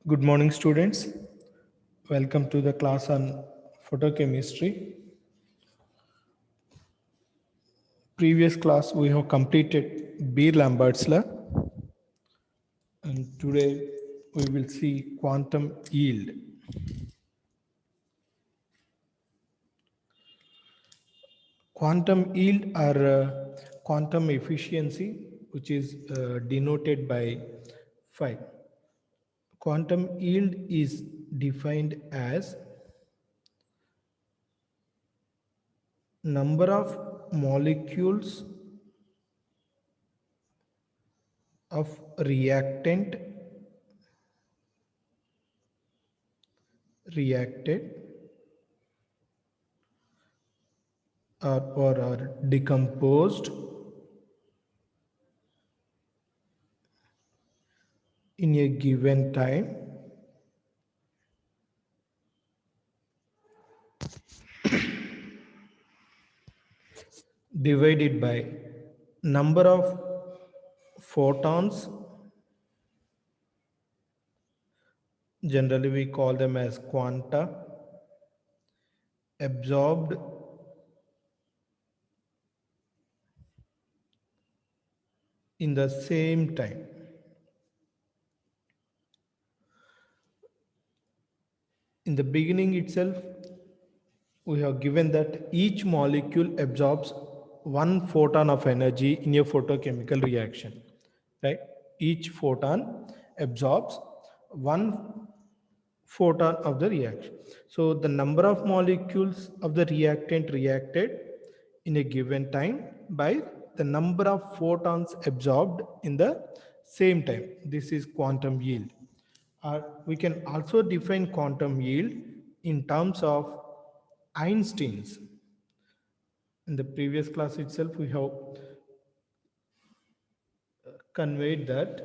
Good morning, students. Welcome to the class on photochemistry. Previous class we have completed Beer-Lambert's law, and today we will see quantum yield. Quantum yield or quantum efficiency, which is denoted by phi. Quantum yield is defined as number of molecules of reacted or are decomposed in a given time divided by number of photons, generally we call them as quanta, absorbed in the same time. In the beginning itself, we have given that each molecule absorbs one photon of energy in a photochemical reaction, right? Each photon absorbs one photon of the reaction. So the number of molecules of the reactant reacted in a given time by the number of photons absorbed in the same time. This is quantum yield. We can also define quantum yield in terms of Einstein's. In the previous class itself, we have conveyed that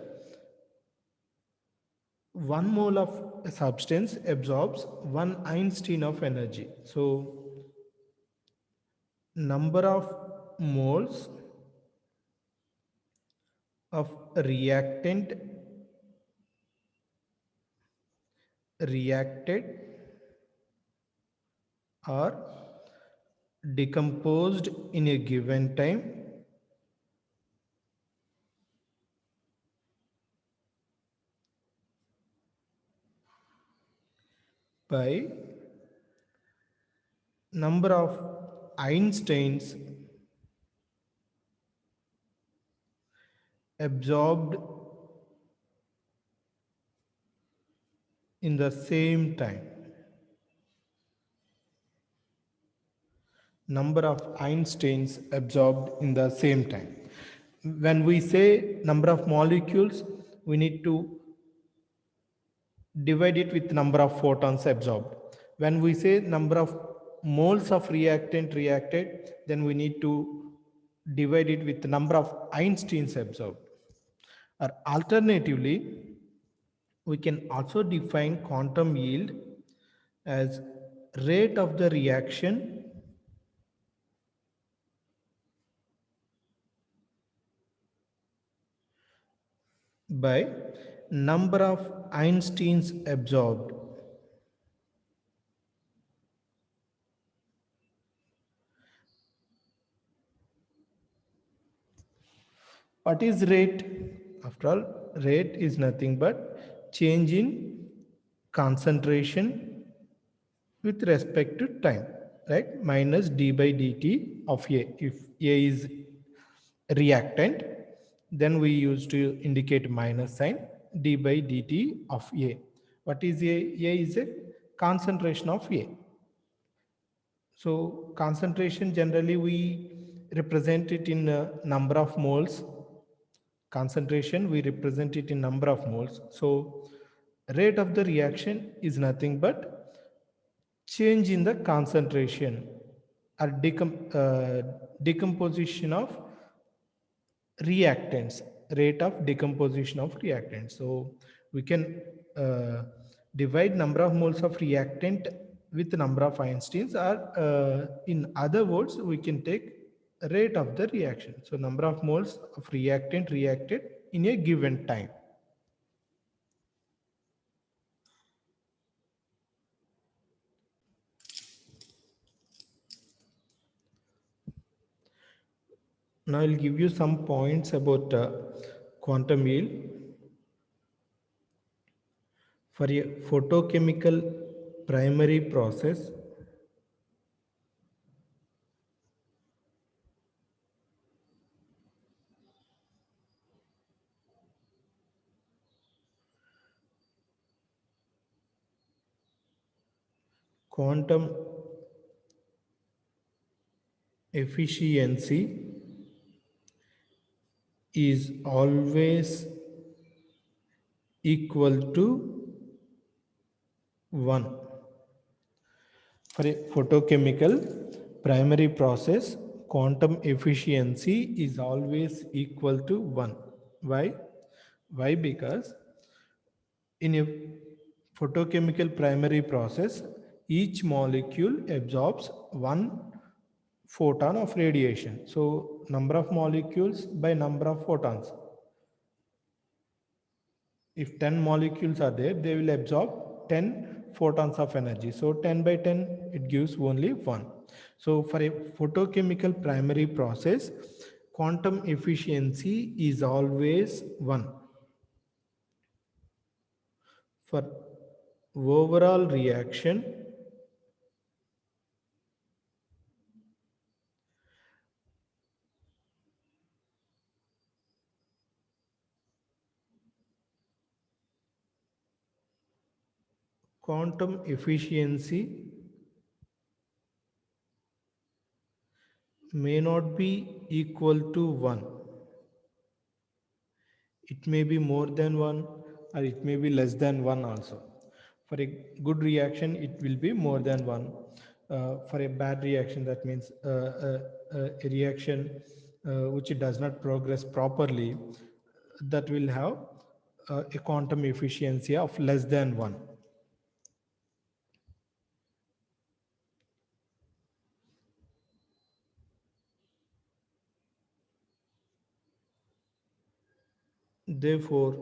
1 mole of a substance absorbs 1 Einstein of energy. So number of moles of reactant reacted or decomposed in a given time by number of Einsteins absorbed in the same time. Number of Einsteins absorbed in the same time. When we say number of molecules, we need to divide it with number of photons absorbed. When we say number of moles of reactant reacted, then we need to divide it with the number of Einsteins absorbed. Or alternatively, we can also define quantum yield as rate of the reaction by number of Einsteins absorbed. What is rate? After all, rate is nothing but change in concentration with respect to time, right? Minus d by dt of A. If A is reactant, then we use to indicate minus sign d by dt of A. What is A? A is a concentration of A. So concentration generally we represent it in number of moles. Concentration we represent it in number of moles. So rate of the reaction is nothing but change in the concentration or decomposition of reactants, rate of decomposition of reactants. So we can divide number of moles of reactant with number of Einsteins, or in other words, we can take rate of the reaction. So number of moles of reactant reacted in a given time. Now I'll give you some points about quantum yield. For a photochemical primary process, quantum efficiency is always equal to 1. For a photochemical primary process, quantum efficiency is always equal to 1. Why? Why? Because in a photochemical primary process, each molecule absorbs one photon of radiation. So number of molecules by number of photons. If 10 molecules are there, they will absorb 10 photons of energy. So 10 by 10, it gives only 1. So for a photochemical primary process, quantum efficiency is always 1. For overall reaction, quantum efficiency may not be equal to 1. It may be more than 1 or it may be less than 1 also. For a good reaction, it will be more than 1. For a bad reaction, that means a reaction which does not progress properly, that will have a quantum efficiency of less than 1. Therefore,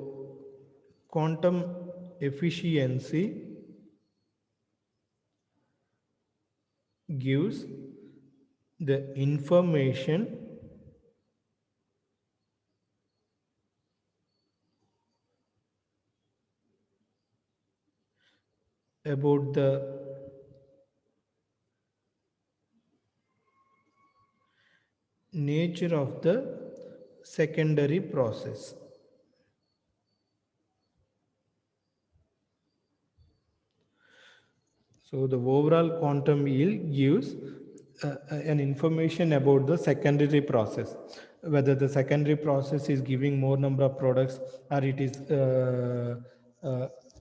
quantum efficiency gives the information about the nature of the secondary process. So the overall quantum yield gives an information about the secondary process, whether the secondary process is giving more number of products or it is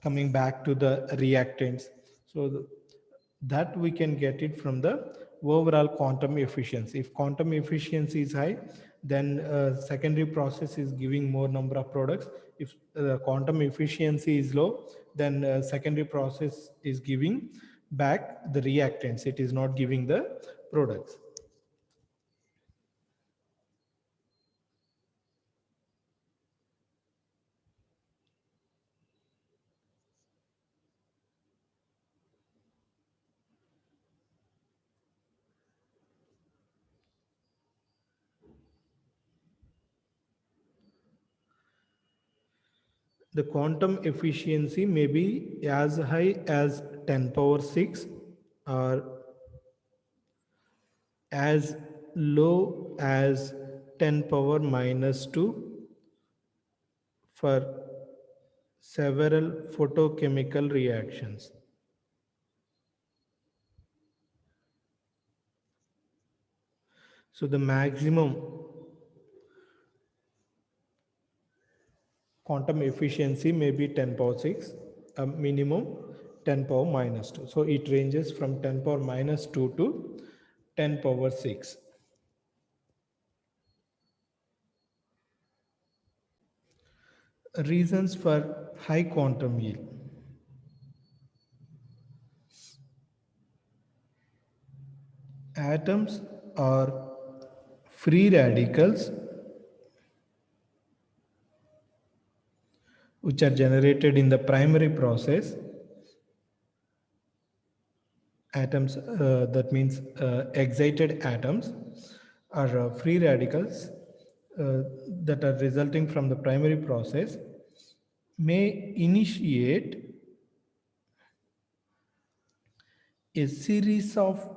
coming back to the reactants. So that we can get it from the overall quantum efficiency. If quantum efficiency is high, then secondary process is giving more number of products. If quantum efficiency is low, then secondary process is giving back the reactants. It is not giving the products. The quantum efficiency may be as high as 10 power 6 or as low as 10 power minus 2 for several photochemical reactions. So the maximum quantum efficiency may be 10 power 6, a minimum 10 power minus 2. So it ranges from 10 power minus 2 to 10 power 6. Reasons for high quantum yield. Atoms are free radicals which are generated in the primary process. Atoms, that means excited atoms, are free radicals uh, that are resulting from the primary process may initiate a series of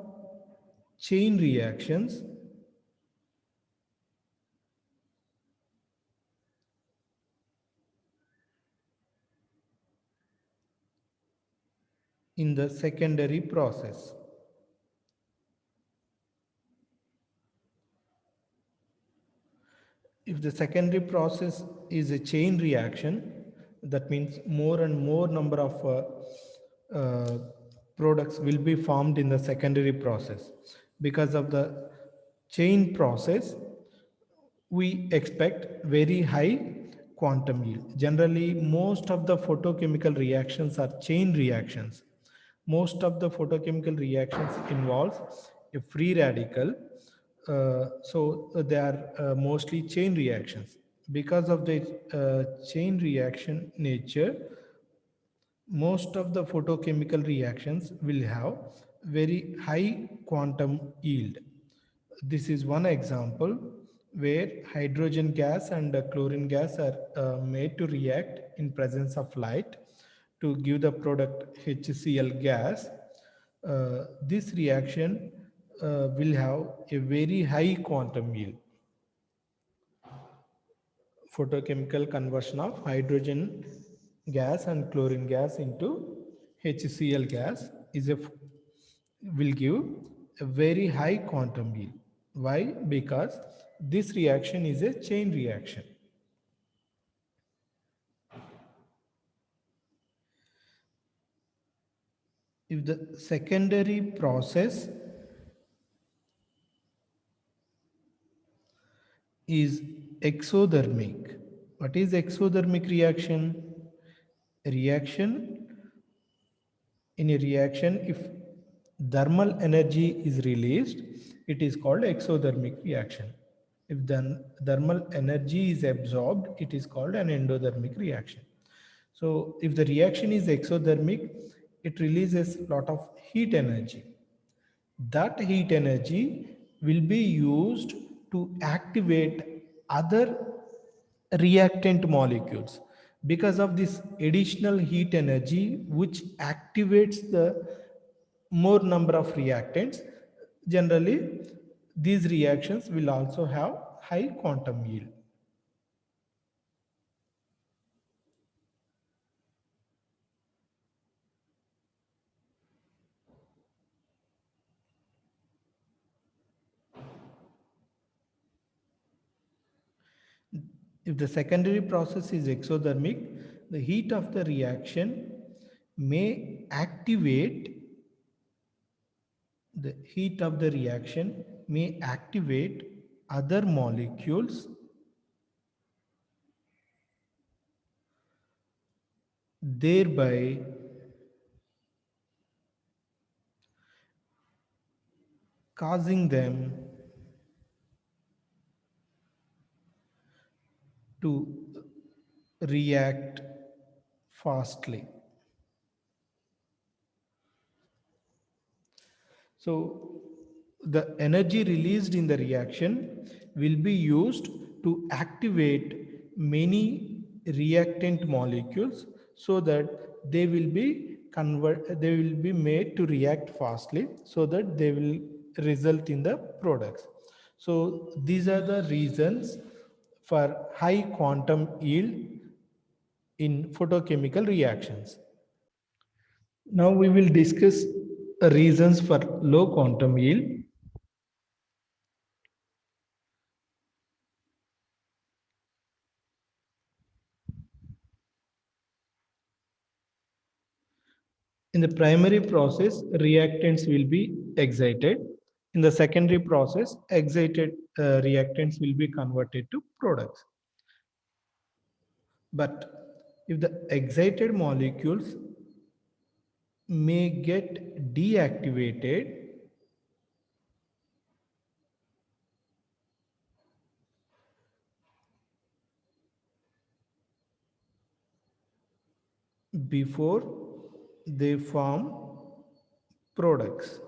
chain reactions in the secondary process. If the secondary process is a chain reaction, that means more and more number of products will be formed in the secondary process. Because of the chain process, we expect very high quantum yield. Generally, most of the photochemical reactions are chain reactions. Most of the photochemical reactions involves a free radical. So they are mostly chain reactions. Because of the chain reaction nature, most of the photochemical reactions will have very high quantum yield. This is one example where hydrogen gas and chlorine gas are made to react in presence of light to give the product HCl gas. This reaction will have a very high quantum yield. Photochemical conversion of hydrogen gas and chlorine gas into HCl gas is a will give a very high quantum yield. Why? Because this reaction is a chain reaction. If the secondary process is exothermic, what is exothermic reaction? A reaction in a reaction, if thermal energy is released, it is called exothermic reaction. If the thermal energy is absorbed, it is called an endothermic reaction. So if the reaction is exothermic, it releases a lot of heat energy. That heat energy will be used to activate other reactant molecules. Because of this additional heat energy which activates the more number of reactants, generally these reactions will also have high quantum yield. If the secondary process is exothermic, the heat of the reaction may activate the heat of the reaction may activate other molecules, thereby causing them to react fastly. So the energy released in the reaction will be used to activate many reactant molecules so that they will be made to react fastly so that they will result in the products. So these are the reasons for high quantum yield in photochemical reactions. Now we will discuss reasons for low quantum yield. In the primary process, reactants will be excited. In the secondary process, excited reactants will be converted to products. But if the excited molecules may get deactivated before they form products.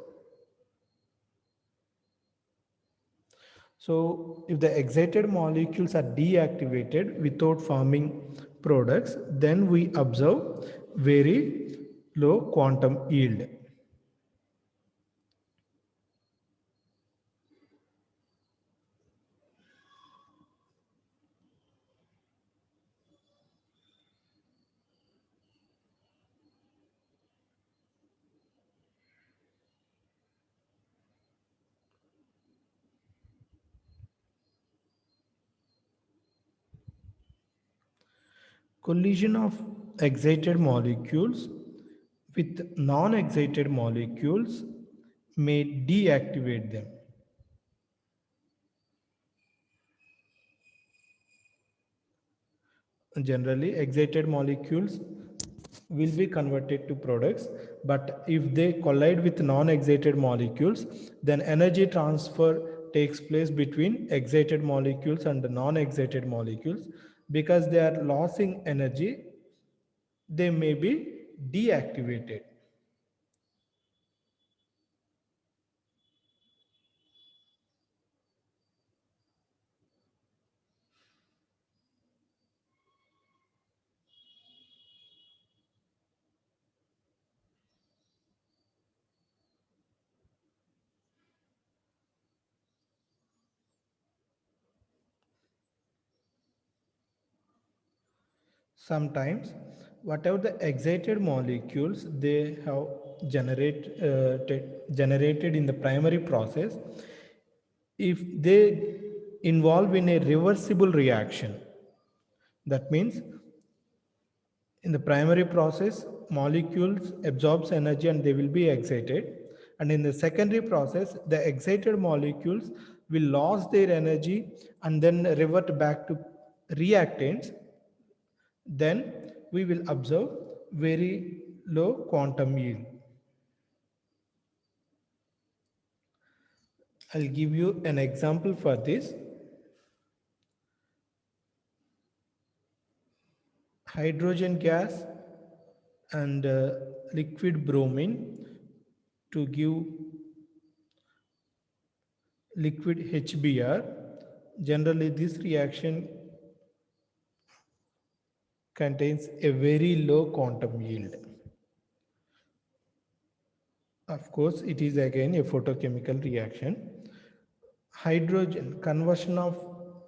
So if the excited molecules are deactivated without forming products, then we observe very low quantum yield. Collision of excited molecules with non-excited molecules may deactivate them. Generally, excited molecules will be converted to products, but if they collide with non-excited molecules, then energy transfer takes place between excited molecules and the non-excited molecules. Because they are losing energy, they may be deactivated. Sometimes, whatever the excited molecules they have generated in the primary process, if they involve in a reversible reaction, that means in the primary process molecules absorbs energy and they will be excited, and in the secondary process the excited molecules will lose their energy and then revert back to reactants, then we will observe very low quantum yield. I'll give you an example for this. Hydrogen gas and liquid bromine to give liquid HBr. Generally, this reaction contains a very low quantum yield. Of course, it is again a photochemical reaction. Hydrogen, conversion of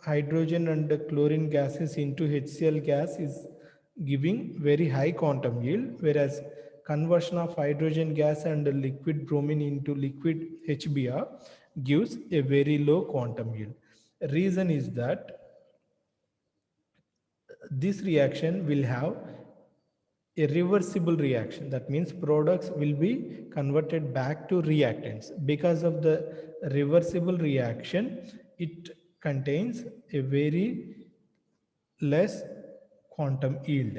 hydrogen and chlorine gases into HCl gas is giving very high quantum yield, whereas conversion of hydrogen gas and liquid bromine into liquid HBr gives a very low quantum yield. Reason is that this reaction will have a reversible reaction. That means products will be converted back to reactants. Because of the reversible reaction, it contains a very less quantum yield.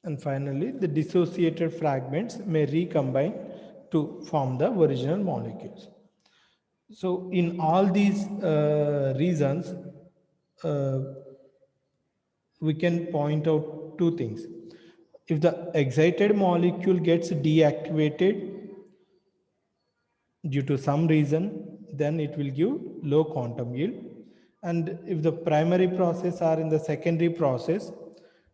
And finally, the dissociated fragments may recombine to form the original molecules. So in all these reasons, uh, we can point out two things. If the excited molecule gets deactivated due to some reason, then it will give low quantum yield. And if the primary process or in the secondary process,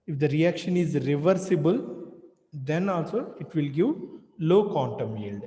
if the reaction is reversible, then also it will give low quantum yield.